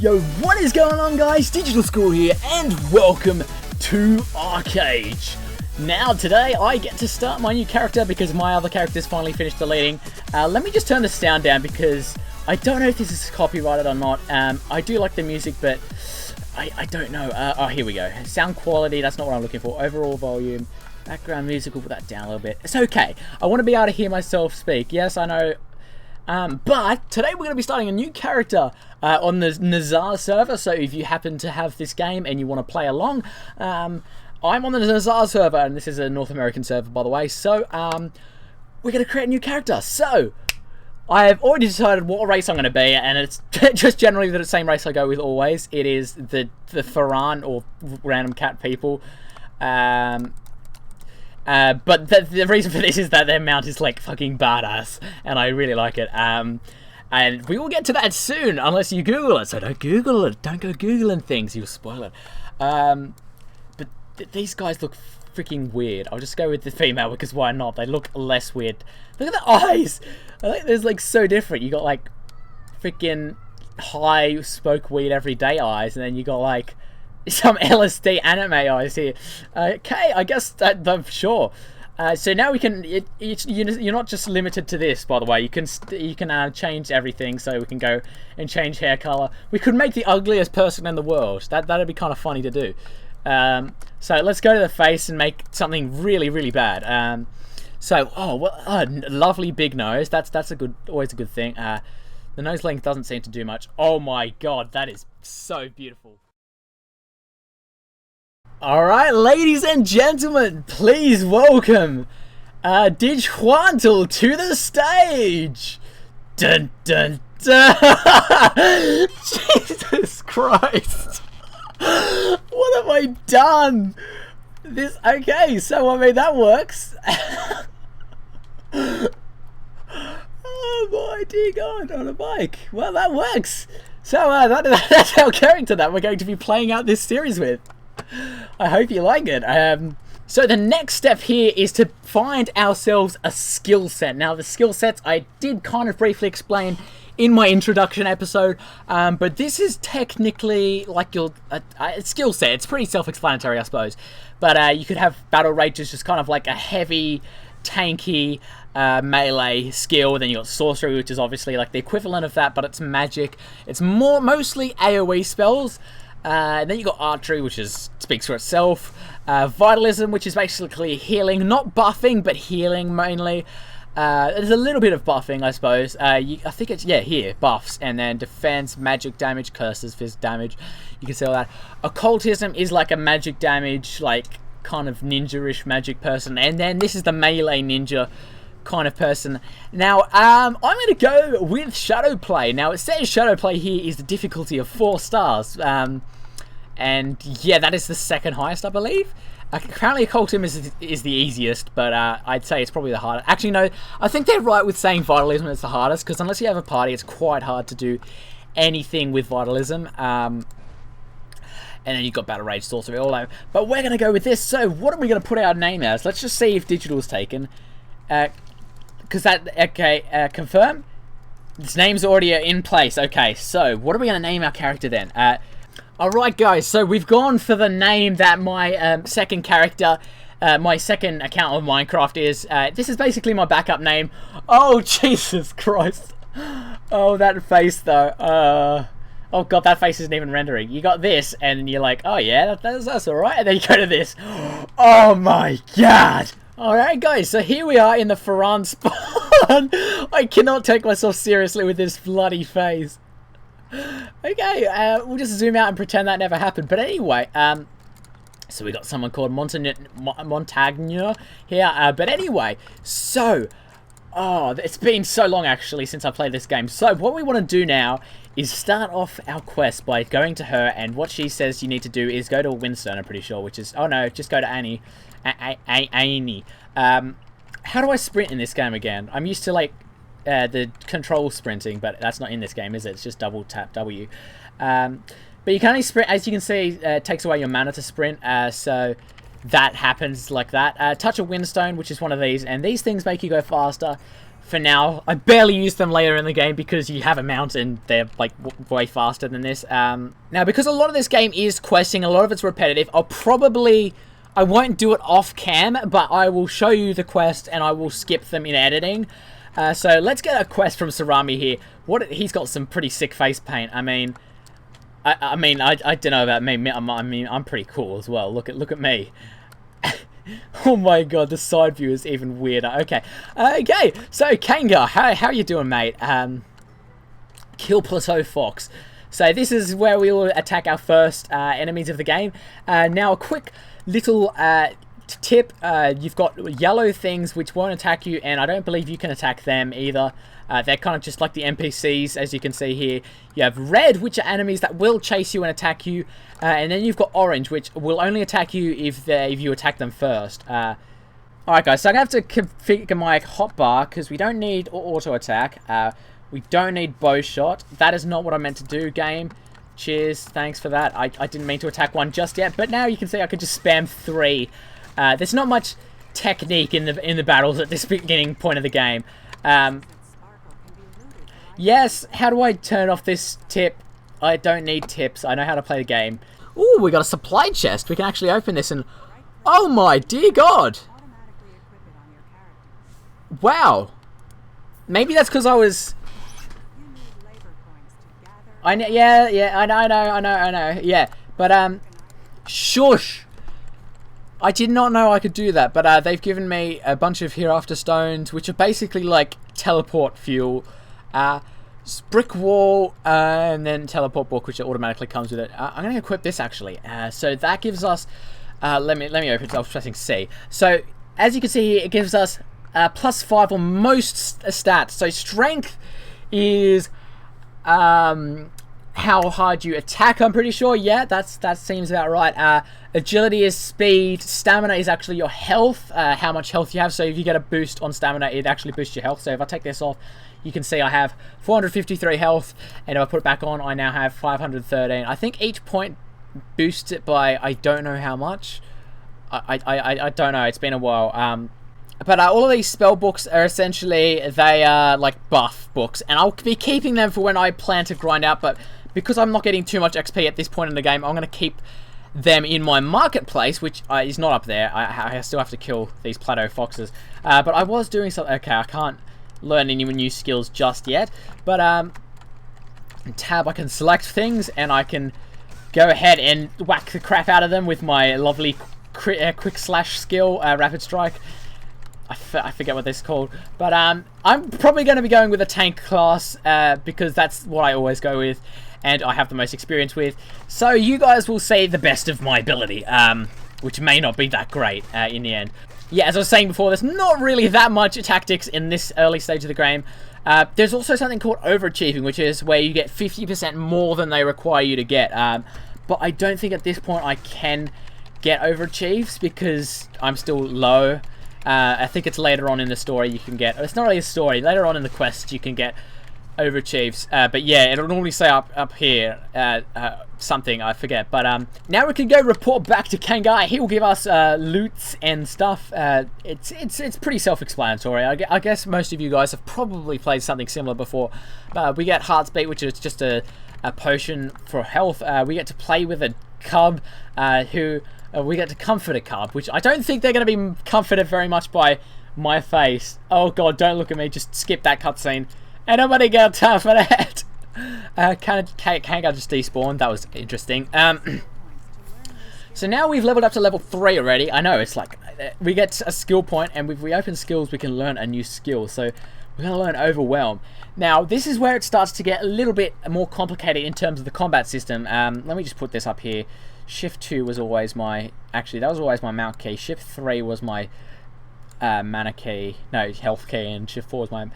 Yo, what is going on, guys? DigitalSquirrel here, and welcome to ArcheAge. Now, today, I get to start my new character because my other character's finally finished deleting. Let me just turn the sound down because I don't know if this is copyrighted or not. I do like the music, but I don't know. Oh, here we go. Sound quality, that's not what I'm looking for. Overall volume, background music, we'll put that down a little bit. It's okay. I want to be able to hear myself speak. Yes, I know. But today we're going to be starting a new character on the Nekozilla server, so if you happen to have this game and you want to play along, I'm on the Nekozilla server, and this is a North American server, by the way, so we're going to create a new character. So I have already decided what race I'm going to be, and it's just generally the same race I go with always. It is the Faran, or random cat people. But the reason for this is that their mount is like fucking badass, and I really like it. And we will get to that soon, unless you Google it. So don't Google it. Don't go Googling things. You'll spoil it. But these guys look freaking weird. I'll just go with the female because why not? They look less weird. Look at the eyes. I think there's like so different. You got like freaking high smoke weed everyday eyes, and then you got like some LSD anime eyes here. Okay, I guess I'm sure. So now we can. You're not just limited to this, by the way. You can change everything. So we can go and change hair color. We could make the ugliest person in the world. That'd be kind of funny to do. So let's go to the face and make something really, really bad. Lovely big nose. That's always a good thing. The nose length doesn't seem to do much. Oh my god, that is so beautiful. Alright, ladies and gentlemen, please welcome DigitalSquirrel to the stage! Dun dun dun! Jesus Christ! What have I done? Okay, so I mean that works. Oh my dear god, on a bike. Well, that works. So that's our character that we're going to be playing out this series with. I hope you like it. So the next step here is to find ourselves a skill set. Now the skill sets I did kind of briefly explain in my introduction episode, but this is technically like your skill set. It's pretty self-explanatory, I suppose. But you could have Battle Rage as just kind of like a heavy, tanky melee skill. Then you got Sorcery, which is obviously like the equivalent of that, but it's magic. It's mostly AoE spells. Then you got Archery, which speaks for itself. Vitalism, which is basically healing, not buffing, but healing mainly. There's a little bit of buffing, I suppose. I think it's, here, buffs. And then defense, magic damage, curses, physical damage. You can see all that. Occultism is like a magic damage, like kind of ninja-ish magic person. And then this is the melee ninja kind of person. Now, I'm going to go with Shadow Play. Now, it says Shadow Play here is the difficulty of 4 stars. And yeah, that is the second highest, I believe. Apparently Occultism is the easiest, but I'd say it's probably the hardest. Actually, no, I think they're right with saying Vitalism is the hardest, because unless you have a party, it's quite hard to do anything with Vitalism. And then you've got Battle Rage, Sorcery, all that. But we're going to go with this. So what are we going to put our name as? Let's just see if Digital's taken. Confirm. This name's already in place. Okay, so what are we going to name our character then? Alright guys, so we've gone for the name that my second character, my second account of Minecraft is. This is basically my backup name. Oh, Jesus Christ. Oh, that face though. Oh god, that face isn't even rendering. You got this, and you're like, oh yeah, that's alright. And then you go to this. Oh my god. Alright guys, so here we are in the Faran spawn. I cannot take myself seriously with this bloody face. Okay, we'll just zoom out and pretend that never happened. But anyway, so we got someone called Montagna here. But anyway, so, it's been so long actually since I played this game. So what we want to do now is start off our quest by going to her, and what she says you need to do is go to a Windstone, I'm pretty sure, which is, oh no, just go to Annie. Annie. How do I sprint in this game again? I'm used to like the control sprinting, but that's not in this game, is it? It's just double tap W. But you can only sprint, as you can see, it takes away your mana to sprint, so that happens like that. Touch a Windstone, which is one of these, and these things make you go faster. for now. I barely use them later in the game because you have a mountain. They're like way faster than this. Now, because a lot of this game is questing, a lot of it's repetitive, I won't do it off cam, but I will show you the quest and I will skip them in editing. So let's get a quest from Sarami here. He's got some pretty sick face paint. I mean, I don't know about me. I'm pretty cool as well. Look at me. Oh my god, the side view is even weirder. Okay, so Kanga, how you doing, mate? Kill Plateau Fox. So this is where we will attack our first enemies of the game. Now a quick little tip, you've got yellow things which won't attack you, and I don't believe you can attack them either. They're kind of just like the NPCs, as you can see here. You have red, which are enemies that will chase you and attack you, and then you've got orange, which will only attack you if you attack them first. Alright guys, so I'm going to have to configure my hotbar, because we don't need auto attack. We don't need bow shot. That is not what I meant to do, game. Cheers, thanks for that. I didn't mean to attack one just yet, but now you can see I can just spam 3. There's not much technique in the battles at this beginning point of the game. Yes, how do I turn off this tip? I don't need tips. I know how to play the game. Ooh, we got a supply chest. We can actually open this and... Oh my dear god! Wow. Maybe that's because I was... I know, yeah, I know. Yeah, but, shush! I did not know I could do that, but they've given me a bunch of Hereafter Stones, which are basically like teleport fuel. Brick wall, and then teleport book, which automatically comes with it. I'm going to equip this actually. So that gives us, let me open it. I was pressing C. So as you can see here, it gives us +5 on most stats. So strength is how hard you attack, I'm pretty sure. Yeah, that seems about right. Agility is speed. Stamina is actually your health, how much health you have. So if you get a boost on stamina, it actually boosts your health. So if I take this off, you can see I have 453 health, and if I put it back on, I now have 513. I think each point boosts it by, I don't know how much. I don't know, it's been a while. But all of these spell books are essentially, they are like buff books, and I'll be keeping them for when I plan to grind out, but because I'm not getting too much XP at this point in the game, I'm going to keep them in my marketplace, which is not up there. I still have to kill these plateau foxes. But I was doing something, okay, I can't learn any new skills just yet, but in tab I can select things, and I can go ahead and whack the crap out of them with my lovely quick slash skill, rapid strike. I forget what this is called, but I'm probably going to be going with a tank class, because that's what I always go with, and I have the most experience with. So you guys will see the best of my ability, which may not be that great in the end. Yeah, as I was saying before, there's not really that much tactics in this early stage of the game. There's also something called overachieving, which is where you get 50% more than they require you to get. But I don't think at this point I can get overachieves because I'm still low. I think it's later on in the story you can get... It's not really a story. Later on in the quest you can get overachieves. But yeah, it'll normally say up here something, I forget. But now we can go report back to Kangai. He will give us loots and stuff. It's pretty self-explanatory. I guess most of you guys have probably played something similar before. We get Heart's Beat, which is just a potion for health. We get to play with a cub who... we get to comfort a cub, which I don't think they're going to be comforted very much by my face. Oh god, don't look at me. Just skip that cutscene. And nobody got time for that. Kanga just despawned. That was interesting. So now we've leveled up to level 3 already. I know, it's like, we get a skill point, and if we open skills, we can learn a new skill. So we're going to learn Overwhelm. Now, this is where it starts to get a little bit more complicated in terms of the combat system. Let me just put this up here. Shift 2 was always my... Actually, that was always my mount key. Shift 3 was my mana key. No, health key. And Shift 4 was my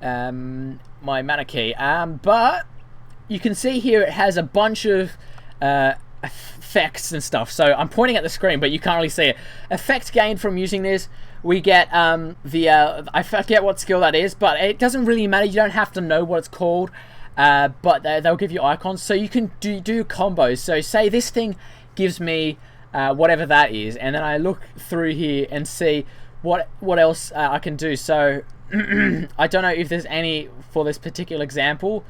my mana key. But you can see here it has a bunch of effects and stuff. So I'm pointing at the screen, but you can't really see it. Effect gained from using this. We get I forget what skill that is, but it doesn't really matter. You don't have to know what it's called. But they'll give you icons, so you can do combos. So say this thing gives me whatever that is, and then I look through here and see what else I can do. So I don't know if there's any for this particular example.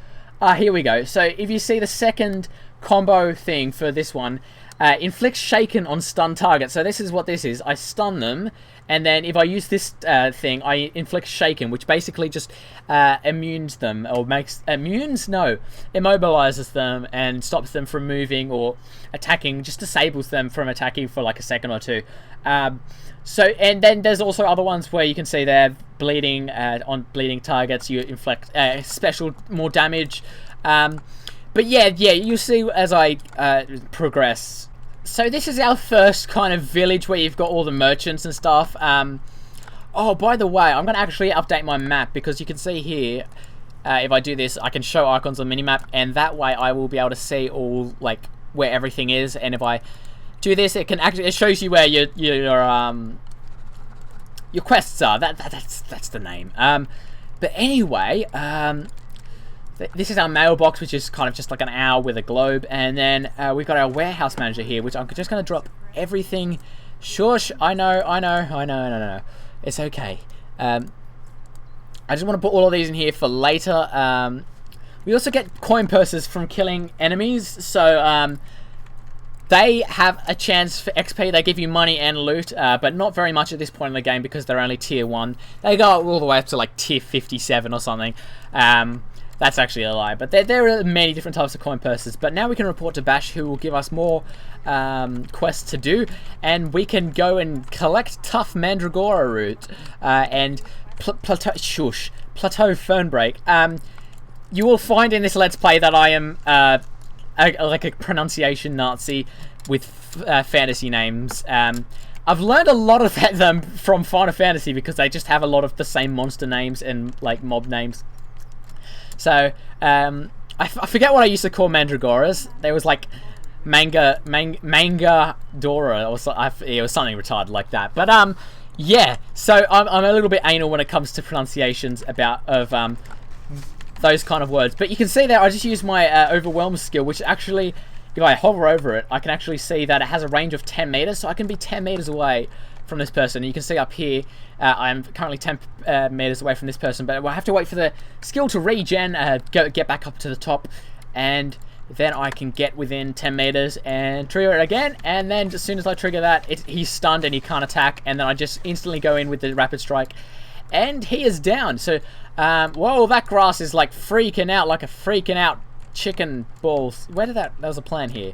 Here we go. So if you see the second combo thing for this one, inflicts shaken on stun target. So this is what this is. I stun them, and then if I use this thing, I inflict shaken, which basically just immunes them, or immobilizes them and stops them from moving or attacking, just disables them from attacking for like a second or two. So, and then there's also other ones where you can see they're bleeding on bleeding targets. You inflict special more damage. But yeah, you'll see as I progress. So this is our first kind of village where you've got all the merchants and stuff. Oh, by the way, I'm going to actually update my map, because you can see here, if I do this, I can show icons on the minimap, and that way I will be able to see all, like, where everything is. And if I do this, it shows you where your quests are. That's the name. But anyway, this is our mailbox, which is kind of just like an owl with a globe. And then we've got our warehouse manager here, which I'm just going to drop everything. Shush, I know. It's okay. I just want to put all of these in here for later. We also get coin purses from killing enemies. So they have a chance for XP. They give you money and loot, but not very much at this point in the game because they're only tier 1. They go all the way up to like tier 57 or something. That's actually a lie, but there are many different types of coin purses. But now we can report to Bash, who will give us more quests to do, and we can go and collect tough Mandragora root and plateau Fernbreak. You will find in this Let's Play that I am like a pronunciation Nazi with fantasy names. I've learned a lot of them from Final Fantasy because they just have a lot of the same monster names and like mob names. So, I forget what I used to call Mandragoras. There was like Manga Dora, or it was something retarded like that. But yeah. So I'm a little bit anal when it comes to pronunciations of those kind of words. But you can see there, I just used my Overwhelm skill, which actually, if I hover over it, I can actually see that it has a range of 10 meters. So I can be 10 meters away from this person. And you can see up here, I'm currently 10 meters away from this person, but we'll have to wait for the skill to regen, get back up to the top, and then I can get within 10 meters and trigger it again. And then as soon as I trigger that, he's stunned and he can't attack, and then I just instantly go in with the rapid strike, and he is down. So, whoa, that grass is like freaking out, like a freaking out chicken balls. Where did that was a plan here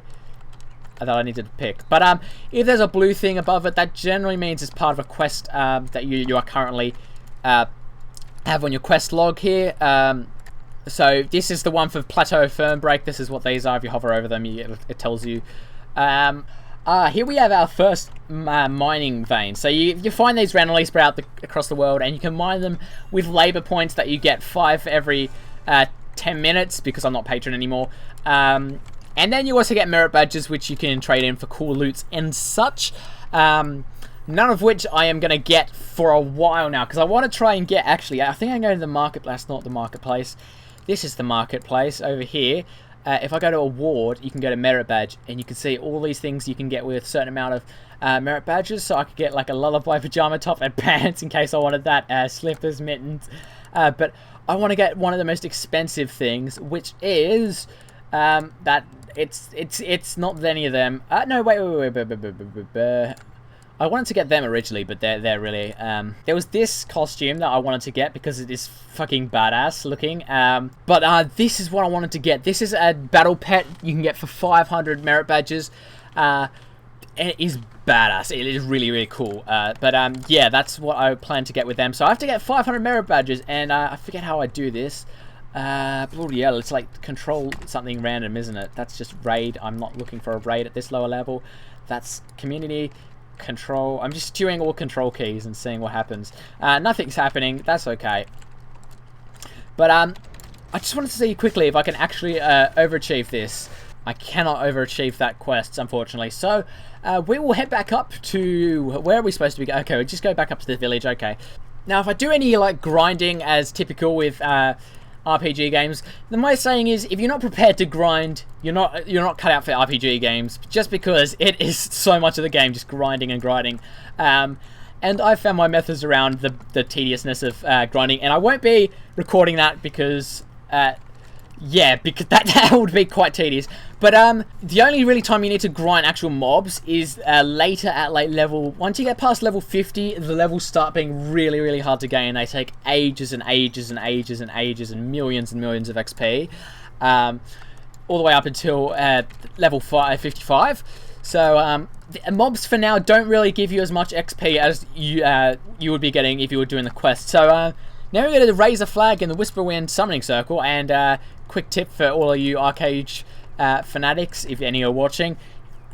that I needed to pick. But if there's a blue thing above it, that generally means it's part of a quest that you are currently have on your quest log here. So this is the one for Plateau Fernbreak. This is what these are. If you hover over them, it tells you. Here we have our first mining vein. So you find these randomly spread out across the world, and you can mine them with labor points that you get 5 for every 10 minutes, because I'm not patron anymore. And then you also get merit badges, which you can trade in for cool loots and such. None of which I am going to get for a while now, because I want to try and get, actually, I think I'm going to the marketplace, not the marketplace. This is the marketplace over here. If I go to award, you can go to merit badge, and you can see all these things you can get with a certain amount of merit badges. So I could get like a lullaby pajama top and pants in case I wanted that, slippers, mittens. But I want to get one of the most expensive things, which is that it's not any of them. No, wait. I wanted to get them originally, but they're really... there was this costume that I wanted to get because it is fucking badass looking. But this is what I wanted to get. This is a battle pet you can get for 500 merit badges. And it is badass. It is really, really cool. But yeah, that's what I plan to get with them. So I have to get 500 merit badges, and I forget how I do this. Bloody hell, it's like control something random, isn't it? That's just raid. I'm not looking for a raid at this lower level. That's community, control. I'm just doing all control keys and seeing what happens. Nothing's happening. That's okay. But I just wanted to see quickly if I can actually overachieve this. I cannot overachieve that quest, unfortunately. So we will head back up to... Where are we supposed to be? Okay, we'll just go back up to the village. Okay. Now, if I do any like grinding as typical with... RPG games, then my saying is, if you're not prepared to grind, you're not cut out for RPG games, just because it is so much of the game just grinding and grinding. And And I've found my methods around the tediousness of grinding, and I won't be recording that because, yeah, because that would be quite tedious. But the only really time you need to grind actual mobs is later at like level. Once you get past level 50, the levels start being really, really hard to gain. They take ages and ages and ages and ages and millions of XP, all the way up until level 55. So the mobs for now don't really give you as much XP as you would be getting if you were doing the quest. So now we're going to raise a flag in the Whisperwind summoning circle. And quick tip for all of you ArcheAge fanatics, if any are watching,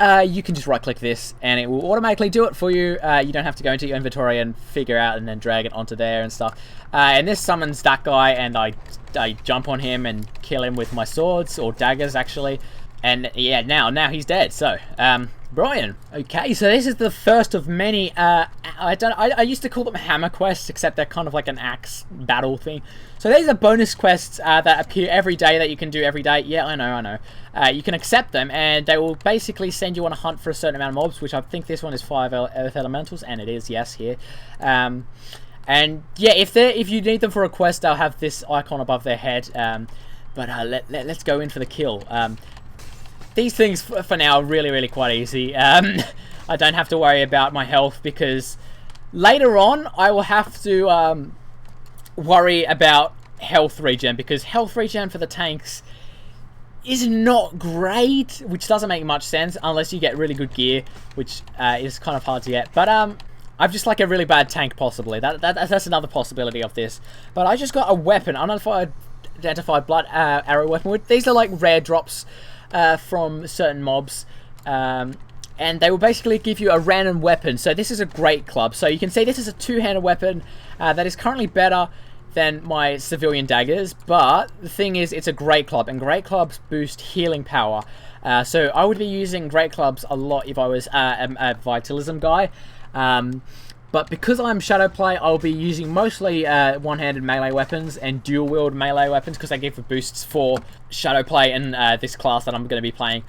you can just right click this and it will automatically do it for you. You don't have to go into your inventory and figure out and then drag it onto there and stuff. And this summons that guy, and I jump on him and kill him with my swords, or daggers actually. And yeah, now he's dead. So Brian. Okay, so this is the first of many. I used to call them hammer quests, except they're kind of like an axe battle thing. So these are bonus quests that appear every day that you can do every day. Yeah, I know. You can accept them, and they will basically send you on a hunt for a certain amount of mobs, which I think this one is 5 earth elementals, and it is, yes, here. And yeah, if you need them for a quest, they'll have this icon above their head. But let's go in for the kill. These things, for now, are really quite easy. I don't have to worry about my health, because later on, I will have to worry about health regen, because health regen for the tanks is not great, which doesn't make much sense unless you get really good gear, which is kind of hard to get. But I've just like a really bad tank, possibly. That's another possibility of this. But I just got a weapon, unidentified blood arrow weapon. These are like rare drops from certain mobs, and they will basically give you a random weapon. So this is a great club. So you can see this is a two-handed weapon that is currently better than my civilian daggers, but the thing is, it's a great club, and great clubs boost healing power. So I would be using great clubs a lot if I was a vitalism guy. But because I'm shadow play, I'll be using mostly one-handed melee weapons and dual-wield melee weapons, because they give the boosts for shadow play in this class that I'm going to be playing.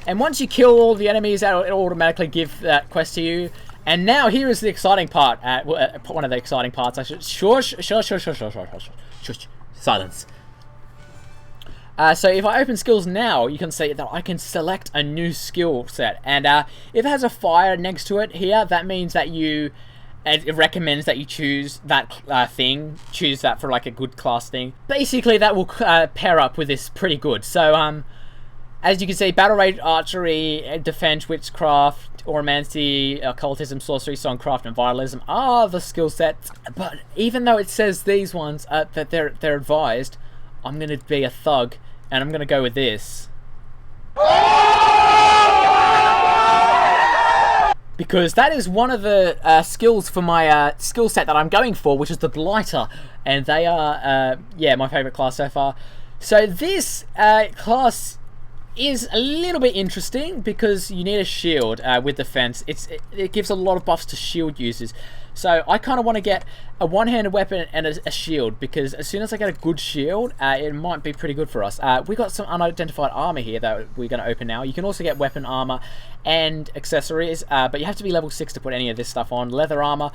And once you kill all the enemies, it'll automatically give that quest to you. And now here is the exciting part. One of the exciting parts. I should shush. Silence. So if I open skills now, you can see that I can select a new skill set, and if it has a fire next to it here, that means that it recommends that you choose that thing. Choose that for like a good class thing. Basically, that will pair up with this pretty good. So as you can see, battle rage, archery, defense, witchcraft, oromancy, occultism, sorcery, songcraft, and vitalism are the skill sets. But even though it says these ones that they're advised, I'm going to be a thug, and I'm going to go with this. Because that is one of the skills for my skill set that I'm going for, which is the Blighter. And they are, yeah, my favourite class so far. So this class is a little bit interesting, because you need a shield with defense. It gives a lot of buffs to shield users. So I kind of want to get a one-handed weapon and a shield, because as soon as I get a good shield, it might be pretty good for us. We got some unidentified armor here that we're going to open now. You can also get weapon armor and accessories, but you have to be level 6 to put any of this stuff on. Leather armor,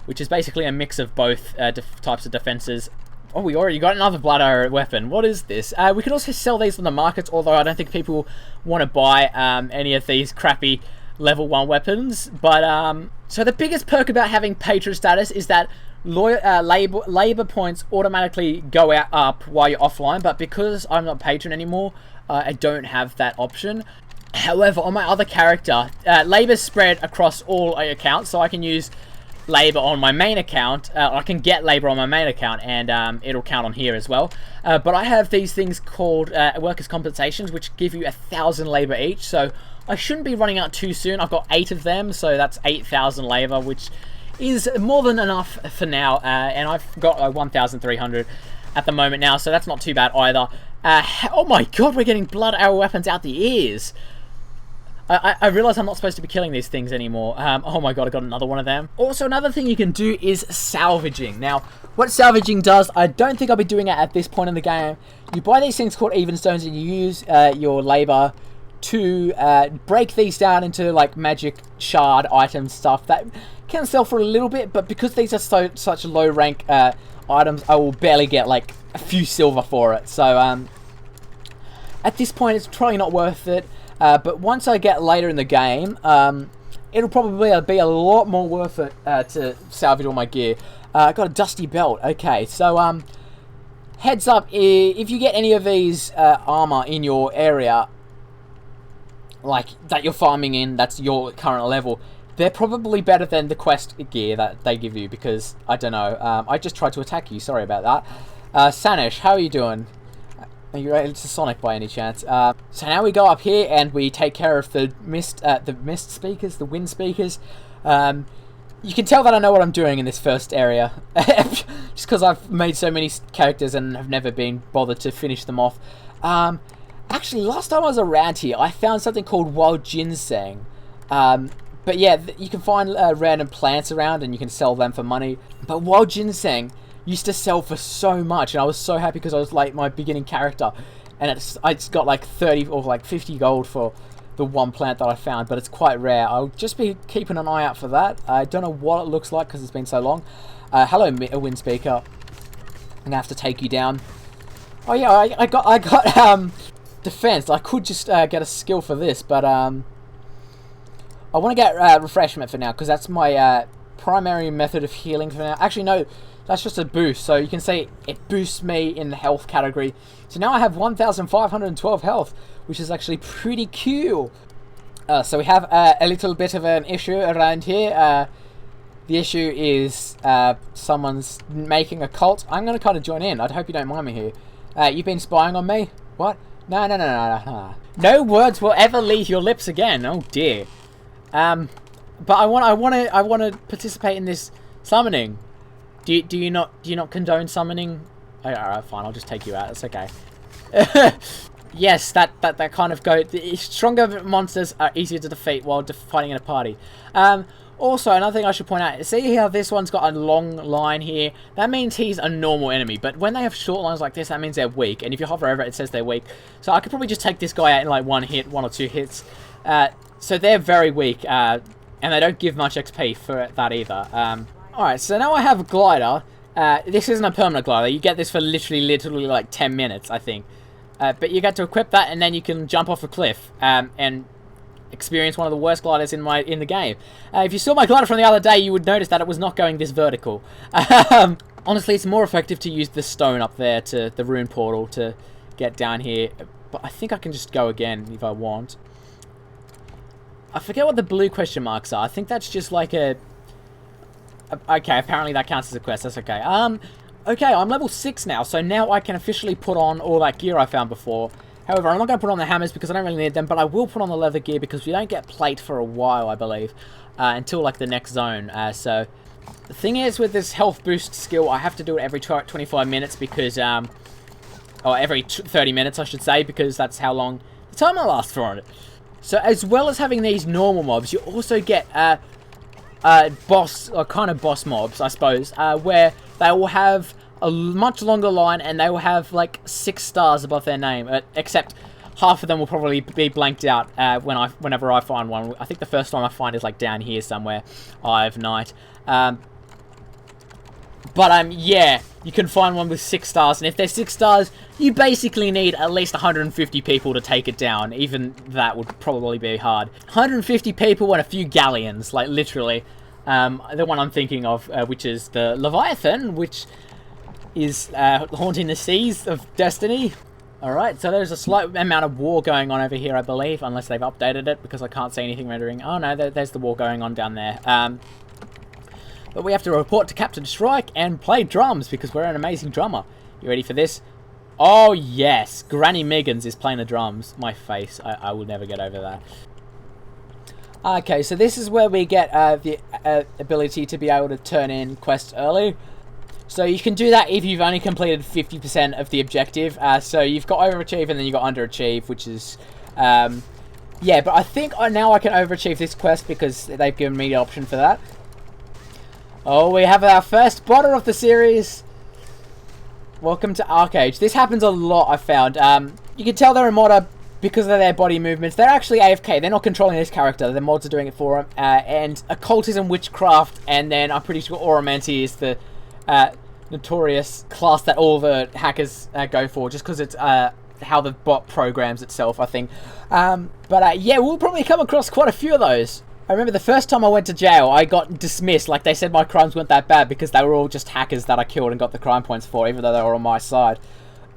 which is basically a mix of both types of defenses. Oh, we already got another blood arrow weapon. What is this? We can also sell these on the markets, although I don't think people want to buy any of these crappy level 1 weapons. But so the biggest perk about having patron status is that labor points automatically go up while you're offline. But because I'm not patron anymore, I don't have that option. However, on my other character, labor's spread across all accounts, so I can use labor on my main account. I can get labor on my main account, and it'll count on here as well. But I have these things called workers' compensations, which give you 1,000 labor each. So I shouldn't be running out too soon. I've got 8 of them, so that's 8,000 labor, which is more than enough for now. And I've got 1,300 at the moment now, so that's not too bad either. Oh my god, we're getting blood arrow weapons out the ears. I realise I'm not supposed to be killing these things anymore. Oh my god, I got another one of them. Also, another thing you can do is salvaging. Now, what salvaging does, I don't think I'll be doing it at this point in the game. You buy these things called even stones, and you use your labour to break these down into like magic shard item stuff that can sell for a little bit, but because these are such low rank items, I will barely get like a few silver for it. So at this point, it's probably not worth it. But once I get later in the game, it'll probably be a lot more worth it to salvage all my gear. I got a dusty belt. Okay, so heads up, if you get any of these armor in your area, like that you're farming in, that's your current level, they're probably better than the quest gear that they give you, because, I don't know, I just tried to attack you, sorry about that. Sanish, how are you doing? Are you related to Sonic by any chance? So now we go up here and we take care of the mist speakers, the wind speakers. You can tell that I know what I'm doing in this first area, just because I've made so many characters and have never been bothered to finish them off. Actually, last time I was around here, I found something called wild ginseng. But yeah, you can find random plants around and you can sell them for money. But wild ginseng used to sell for so much, and I was so happy because I was like my beginning character, and I just got like 30 or like 50 gold for the one plant that I found, but it's quite rare. I'll just be keeping an eye out for that. I don't know what it looks like because it's been so long. Hello, wind speaker. I'm gonna have to take you down. Oh yeah, I got defense. I could just get a skill for this, but I want to get refreshment for now because that's my primary method of healing for now. Actually, no. That's just a boost, so you can see it boosts me in the health category. So now I have 1,512 health, which is actually pretty cool. So we have a little bit of an issue around here. The issue is someone's making a cult. I'm going to kind of join in. I hope you don't mind me here. You've been spying on me? What? No. No words will ever leave your lips again. Oh dear. But I want to participate in this summoning. Do you not condone summoning? Oh, alright, fine. I'll just take you out. It's okay. Yes, that kind of go. The stronger monsters are easier to defeat while fighting in a party. Also, another thing I should point out. See how this one's got a long line here? That means he's a normal enemy. But when they have short lines like this, that means they're weak. And if you hover over it, it says they're weak. So I could probably just take this guy out in like one or two hits. So they're very weak. And they don't give much XP for that either. Alright, so now I have a glider. This isn't a permanent glider. You get this for literally like 10 minutes, I think. But you get to equip that, and then you can jump off a cliff and experience one of the worst gliders in the game. If you saw my glider from the other day, you would notice that it was not going this vertical. Honestly, it's more effective to use the stone up there to the rune portal to get down here. But I think I can just go again if I want. I forget what the blue question marks are. I think that's just like a... Okay, apparently that counts as a quest. That's okay. Okay, I'm level 6 now, so now I can officially put on all that gear I found before. However, I'm not going to put on the hammers because I don't really need them, but I will put on the leather gear because we don't get plate for a while, I believe, until like the next zone. So the thing is, with this health boost skill, I have to do it every 25 minutes because, or every 30 minutes, I should say, because that's how long the timer lasts for it. So as well as having these normal mobs, you also get boss mobs, I suppose, where they will have a much longer line and they will have like 6 stars above their name, except half of them will probably be blanked out whenever I find one. I think the first one I find is like down here somewhere, Eye of Night. But yeah, you can find one with 6 stars, and if they're 6 stars, you basically need at least 150 people to take it down. Even that would probably be hard. 150 people and a few galleons, like literally. The one I'm thinking of, which is the Leviathan, which is haunting the seas of destiny. Alright, so there's a slight amount of war going on over here, I believe, unless they've updated it, because I can't see anything rendering. Oh no, there's the war going on down there. But we have to report to Captain Strike and play drums, because we're an amazing drummer. You ready for this? Oh yes, Granny Miggins is playing the drums. My face, I will never get over that. Okay, so this is where we get the ability to be able to turn in quests early. So you can do that if you've only completed 50% of the objective. So you've got overachieve and then you've got underachieve, which is... yeah, but I think now I can overachieve this quest because they've given me the option for that. Oh, we have our first botter of the series. Welcome to ArcheAge. This happens a lot, I found. You can tell they're a modder because of their body movements, they're actually AFK. They're not controlling this character. The mods are doing it for them. And occultism, witchcraft, and then I'm pretty sure Oromancy is the notorious class that all the hackers go for, just because it's how the bot programs itself, I think. Yeah, we'll probably come across quite a few of those. I remember the first time I went to jail, I got dismissed. Like, they said my crimes weren't that bad because they were all just hackers that I killed and got the crime points for, even though they were on my side.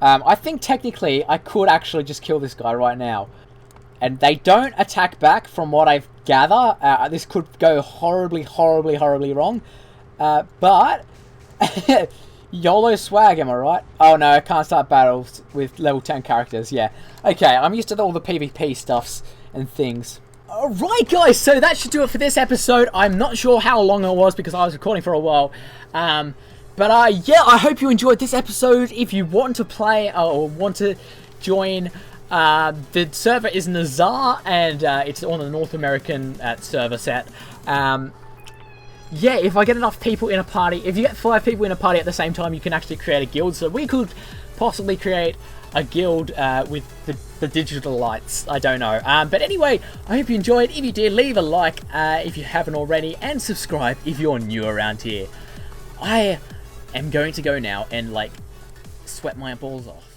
I think technically I could actually just kill this guy right now. And they don't attack back from what I gather. This could go horribly, horribly, horribly wrong. But YOLO swag, am I right? Oh no, I can't start battles with level 10 characters, yeah. Okay, I'm used to all the PvP stuffs and things. Alright guys, so that should do it for this episode. I'm not sure how long it was because I was recording for a while. Yeah, I hope you enjoyed this episode. If you want to play or want to join, the server is Nazar, and it's on the North American server set. Yeah, if I get enough people in a party, if you get 5 people in a party at the same time, you can actually create a guild. So we could possibly create a guild with the digital lights. I don't know. But anyway, I hope you enjoyed. If you did, leave a like if you haven't already, and subscribe if you're new around here. I am going to go now and, like, sweat my balls off.